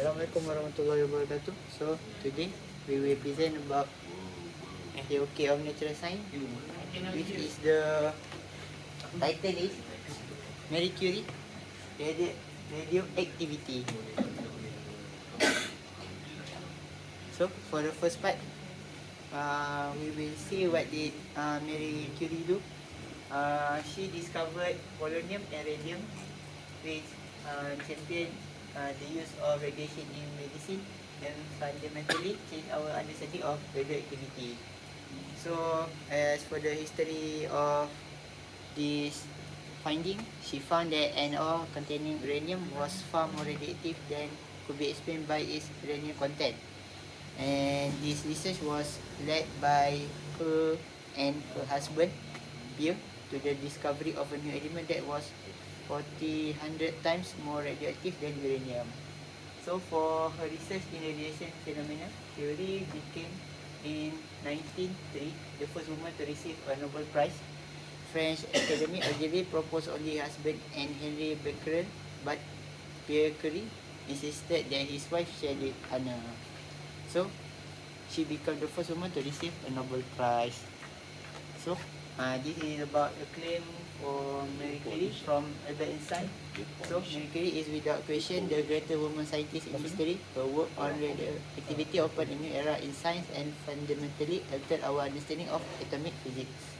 Assalamualaikum warahmatullahi wabarakatuh. So today we will present about the okay of natural science, which is the title is Marie Curie radioactivity. So for the first part, we will see what did Marie Curie do. She discovered polonium and radium, which championed the use of radiation in medicine and fundamentally changed our understanding of radioactivity. So, as for the history of this finding, she found that an ore containing uranium was far more radioactive than could be explained by its uranium content. And this research was led by her and her husband, Pierre, to the discovery of a new element that was 40-100 times more radioactive than uranium. So for her research in radiation phenomena, Curie became in 1903 the first woman to receive a Nobel Prize. French Academy originally proposed only her husband and Henry Becquerel, but Pierre Curie insisted that his wife shared the honor. So she became the first woman to receive a Nobel Prize. So this is about a claim for Marie Curie from Albert Einstein. So Marie Curie is without question the greatest woman scientist in history. Her work on radioactivity opened a new era in science and fundamentally altered our understanding of atomic physics.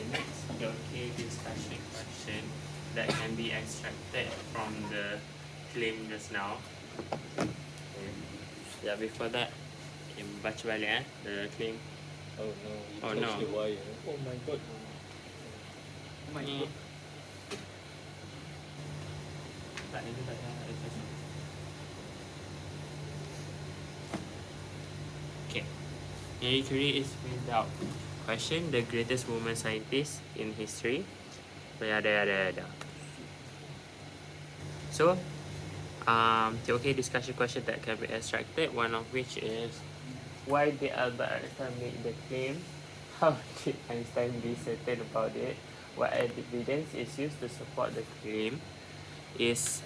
Next, the okay discussion question that can be extracted from the claim just now. Yeah, before that, baca balik the claim. Oh no, you Oh, touched no. the wire. Oh my god. Oh my God. Tak, itu tak ada expression. Okay. Marie Curie is without question the greatest woman scientist in history. Yada. So, the okay discussion question that can be extracted, one of which is why did Albert Einstein make the claim? How did Einstein be certain about it? What evidence is used to support the claim? Is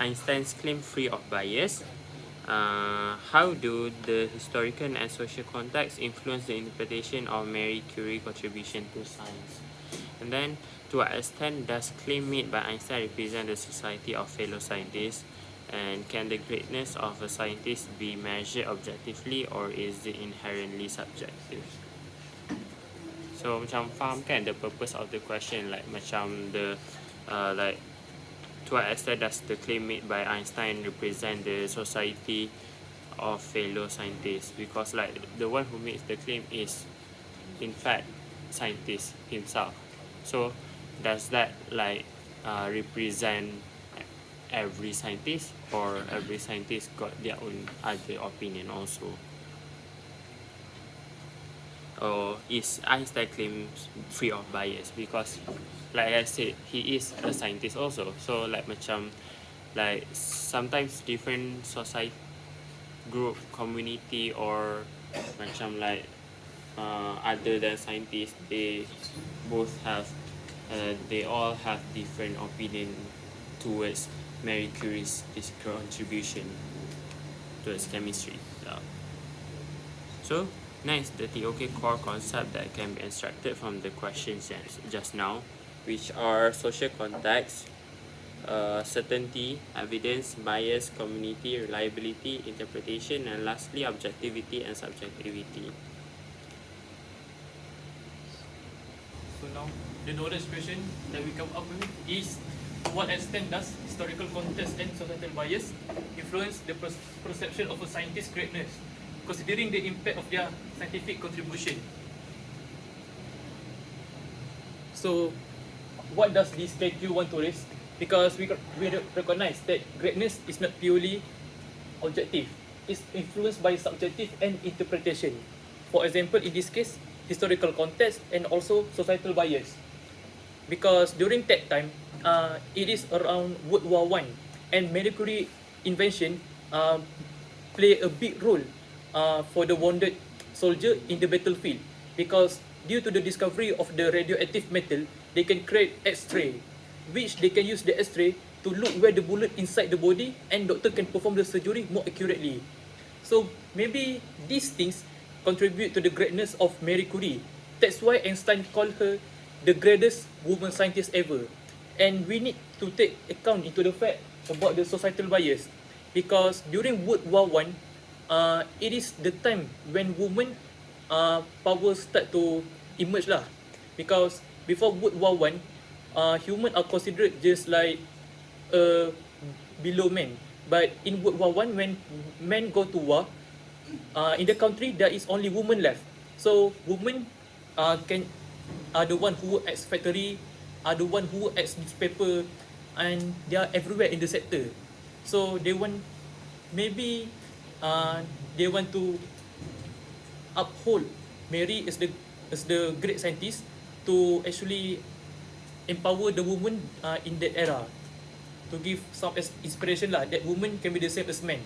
Einstein's claim free of bias? How do the historical and social context influence the interpretation of Marie Curie's contribution to science? And then, to what extent does claim made by Einstein represent the society of fellow scientists? And can the greatness of a scientist be measured objectively, or is it inherently subjective? So macam faham kan the purpose of the question, like macam the like to what extent does the claim made by Einstein represent the society of fellow scientists? Because like the one who makes the claim is in fact scientist himself. So does that like represent every scientist, or every scientist got their own other opinion also? Or is Einstein claims free of bias? Because like I said, he is a scientist also. So like macam like sometimes different society group, community, or macam like other than scientists, they both have they all have different opinion towards Marie Curie's contribution towards chemistry. So next, the okay core concept that can be extracted from the questions just now, which are social context, certainty, evidence, bias, community, reliability, interpretation, and lastly objectivity and subjectivity. So now, the knowledge question that we come up with is, to what extent does historical context and societal bias influence the perception of a scientist's greatness, considering the impact of their scientific contribution? So, what does this KQ want to raise? Because we recognize that greatness is not purely objective. It's influenced by subjective and interpretation. For example, in this case, historical context and also societal bias. Because during that time, it is around World War I, and Marie Curie invention play a big role for the wounded soldier in the battlefield. Because due to the discovery of the radioactive metal, they can create X-ray. which they can use the X-ray to look where the bullet inside the body, and doctor can perform the surgery more accurately. So maybe these things contribute to the greatness of Marie Curie. That's why Einstein called her the greatest woman scientist ever. And we need to take account into the fact about the societal bias, because during World War One, it is the time when women power start to emerge lah. Because before World War One, human are considered just like below men. But in World War One, when men go to war, in the country there is only women left. So women are the one who work at factory, are the one who work at newspaper, and they are everywhere in the sector. So they want, maybe they want to uphold Mary as the great scientist, to actually empower the woman in that era, to give some inspiration lah, that women can be the same as men.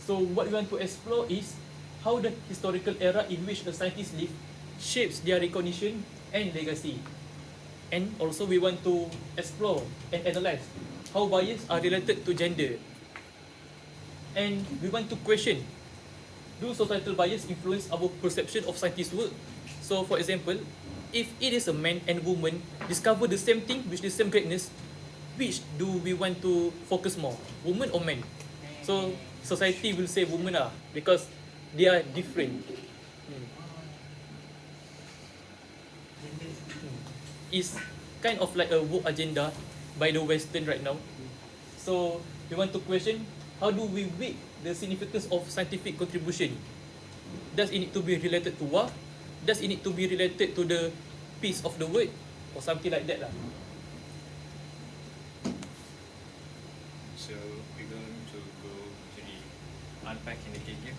So what we want to explore is how the historical era in which the scientists live shapes their recognition and legacy. And also we want to explore and analyze how bias are related to gender. And we want to question, do societal bias influence our perception of scientists' work? So for example, if it is a man and woman discover the same thing with the same greatness, which do we want to focus more, woman or man? So society will say women lah, because they are different. It's kind of like a woke agenda by the Western right now. So we want to question, how do we weigh the significance of scientific contribution? Does it need to be related to war? Does it need to be related to the peace of the world, or something like that lah? So we're going to go to the unpacking the KQ.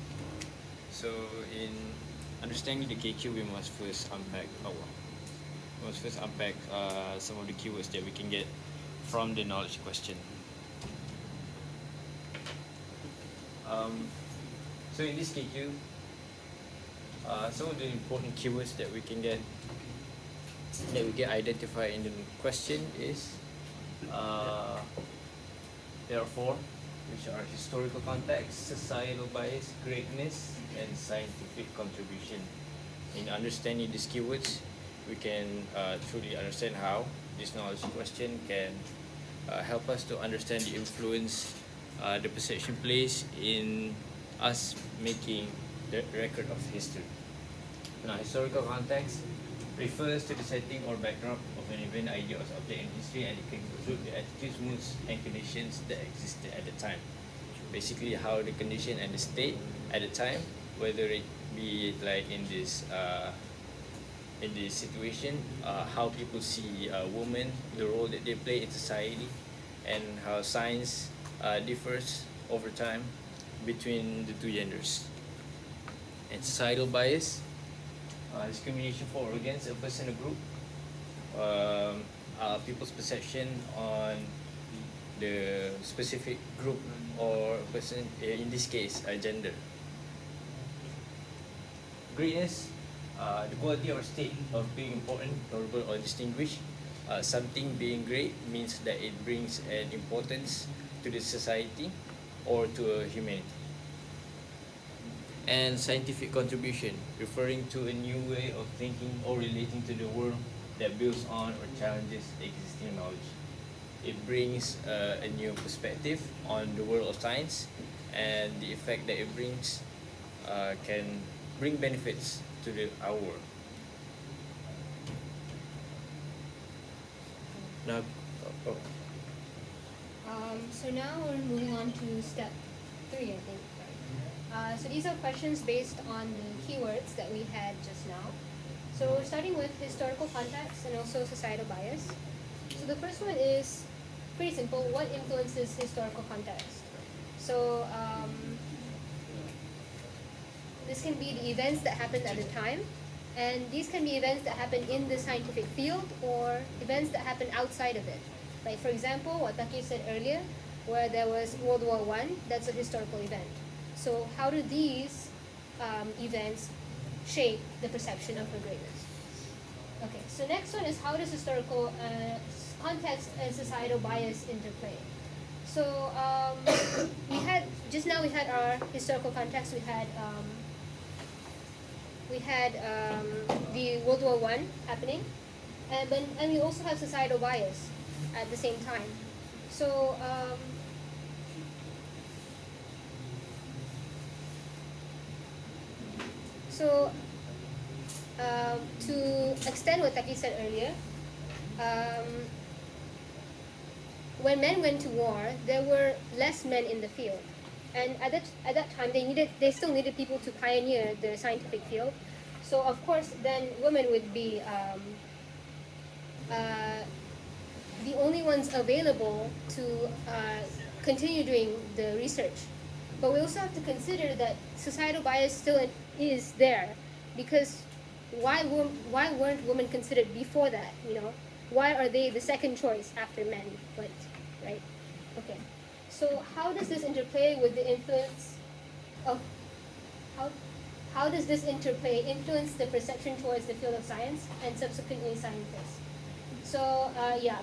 So in understanding the KQ, we must first unpack some of the keywords that we can get from the knowledge question. So in this KQ, some of the important keywords that we can identify in the question is there are four, which are historical context, societal bias, greatness, and scientific contribution. In understanding these keywords, we can truly understand how this knowledge question can help us to understand the influence the perception plays in us making the record of history. Now, historical context refers to the setting or backdrop of an event, idea, or subject in history, and it can include the attitudes, moods, and conditions that existed at the time. Basically, how the condition and the state at the time, whether it be like in this situation, how people see women, the role that they play in society, and how science differs over time between the two genders. And societal bias, discrimination for or against a person or group, people's perception on the specific group or person, in this case, gender. Greatness, the quality or state of being important, notable, or distinguished. Something being great means that it brings an importance to the society or to humanity. And scientific contribution, referring to a new way of thinking or relating to the world that builds on or challenges existing knowledge. It brings a new perspective on the world of science, and the effect that it brings can bring benefits to our world. Now, So now we're moving on to step 3, I think. So these are questions based on the keywords that we had just now. So we're starting with historical context and also societal bias. So the first one is pretty simple. What influences historical context? So this can be the events that happened at the time, and these can be events that happen in the scientific field or events that happen outside of it. Like for example, what Taki said earlier, where there was World War I, that's a historical event. So how do these events shape the perception of her greatness? Okay, so next one is how does historical context and societal bias interplay? So we had just now we had our historical context. We had the World War I happening, and we also have societal bias at the same time. So to extend what Taki said earlier, when men went to war, there were less men in the field, and at that time they still needed people to pioneer the scientific field. So of course, then women would be the only ones available to continue doing the research. But we also have to consider that societal bias still is there, because why weren't women considered before that? Why are they the second choice after men went, right? Okay. So how does this interplay with the influence of how does this interplay influence the perception towards the field of science and subsequently scientists? So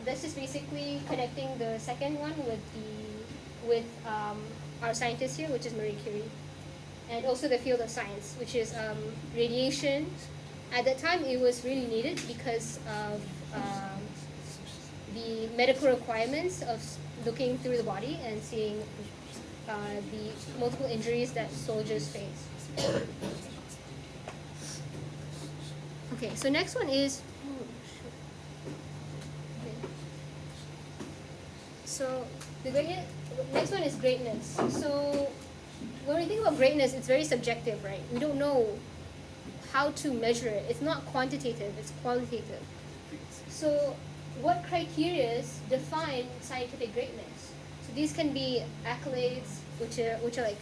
this is basically connecting the second one with our scientist here, which is Marie Curie, and also the field of science, which is radiation. At that time, it was really needed because of the medical requirements of looking through the body and seeing the multiple injuries that soldiers face. Okay, so next one is. So next one is greatness. So when we think about greatness, it's very subjective, right? We don't know how to measure it. It's not quantitative, it's qualitative. So what criteria define scientific greatness? So these can be accolades, which are like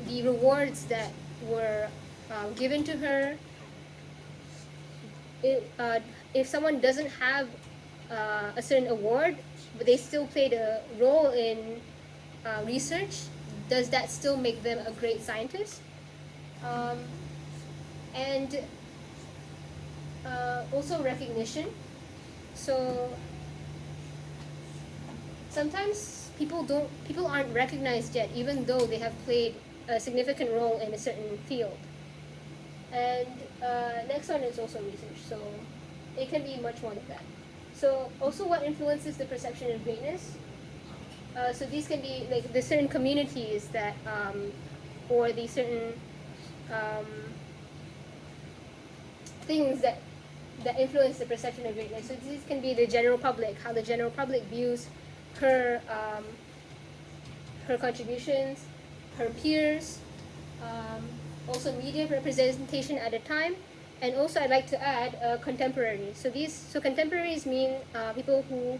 the rewards that were given to her. If someone doesn't have a certain award, but they still played a role in research, does that still make them a great scientist? And also recognition. So sometimes people aren't recognized yet, even though they have played a significant role in a certain field. And next one is also research, so it can be much more than that. So also what influences the perception of greatness? So these can be like the certain communities that, or the certain things that influence the perception of greatness. So these can be the general public, how the general public views her her contributions, her peers, also media representation at a time, and also I'd like to add contemporaries. So contemporaries mean people who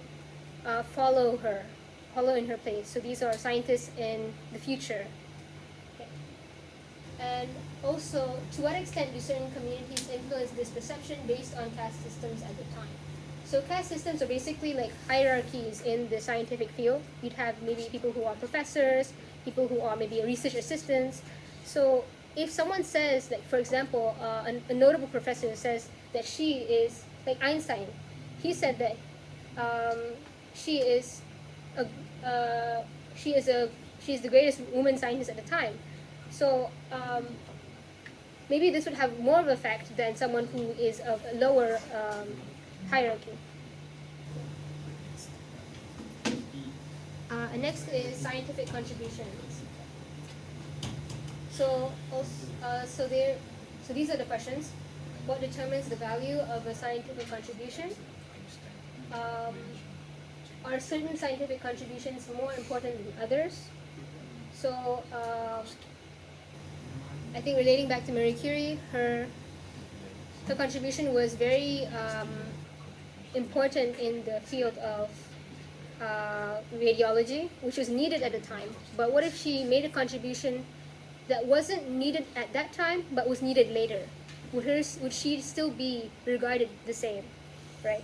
follow in her place. So these are scientists in the future. Okay. And also, to what extent do certain communities influence this perception based on caste systems at the time? So caste systems are basically like hierarchies in the scientific field. You'd have maybe people who are professors, people who are maybe research assistants. So if someone says, like for example, a notable professor says that she is, like Einstein, he said that she is the greatest woman scientist at the time. So maybe this would have more of an effect than someone who is of a lower hierarchy. And next is scientific contributions. So these are the questions. What determines the value of a scientific contribution? Are certain scientific contributions more important than others? So I think relating back to Marie Curie, her contribution was very important in the field of radiology, which was needed at the time. But what if she made a contribution that wasn't needed at that time, but was needed later? Would she still be regarded the same, right?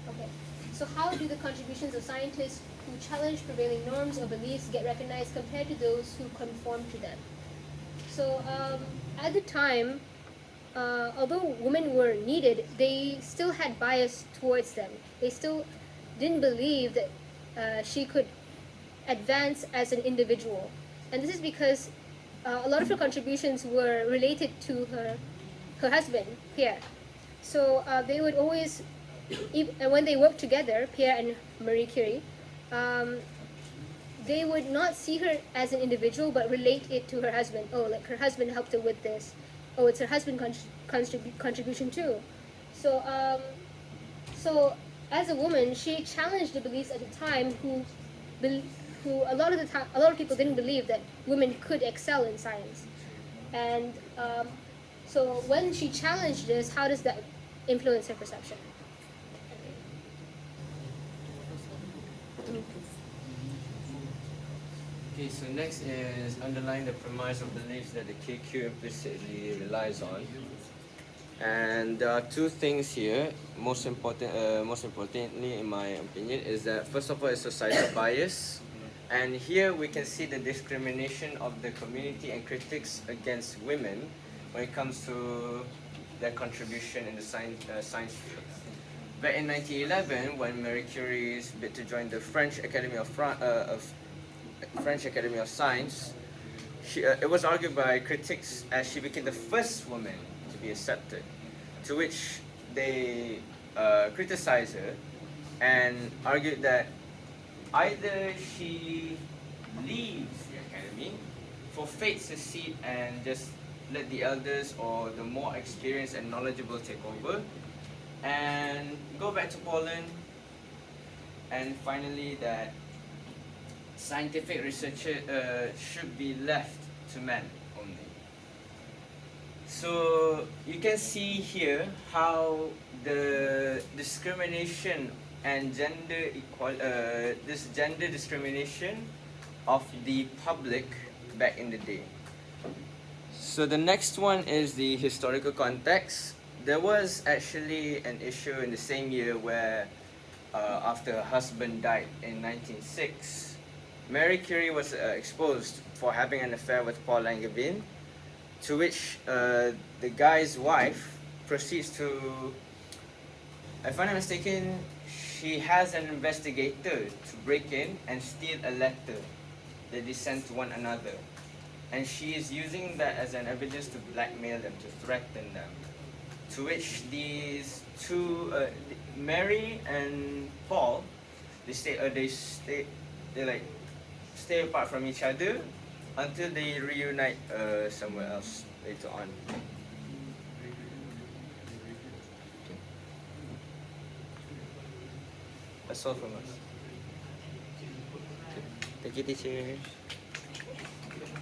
Okay. So how do the contributions of scientists who challenge prevailing norms or beliefs get recognized compared to those who conform to them? So at the time, although women were needed, they still had bias towards them. They still didn't believe that she could advance as an individual. And this is because a lot of her contributions were related to her husband, Pierre. So they would always, when they worked together, Pierre and Marie Curie, um, they would not see her as an individual but relate it to her husband. Oh, like her husband helped her with this. Oh, it's her husband contribution too. So, so as a woman, she challenged the beliefs at the time who a lot of the time a lot of people didn't believe that women could excel in science. And so when she challenged this, how does that influence her perception? Okay, so next is underline the premise of beliefs that the KQ implicitly relies on. And there are two things here. Most importantly, in my opinion, is that first of all, is societal bias, and here we can see the discrimination of the community and critics against women when it comes to their contribution in the science field. Back in 1911, when Marie Curie bid to join the French Academy of Science, it was argued by critics as she became the first woman to be accepted, to which they criticized her and argued that either she leaves the academy, forfeits her seat and just let the elders or the more experienced and knowledgeable take over, and go back to Poland, and finally that scientific research should be left to men only. So you can see here how the discrimination and this gender discrimination of the public back in the day. So the next one is the historical context. There was actually an issue in the same year where after her husband died in 1906, Marie Curie was exposed for having an affair with Paul Langevin, to which the guy's wife proceeds to, if I'm not mistaken, she has an investigator to break in and steal a letter that they sent to one another. And she is using that as an evidence to blackmail them, to threaten them. To which these two, Mary and Paul, they stay apart from each other until they reunite somewhere else later on. That's all from us. Thank you, teacher.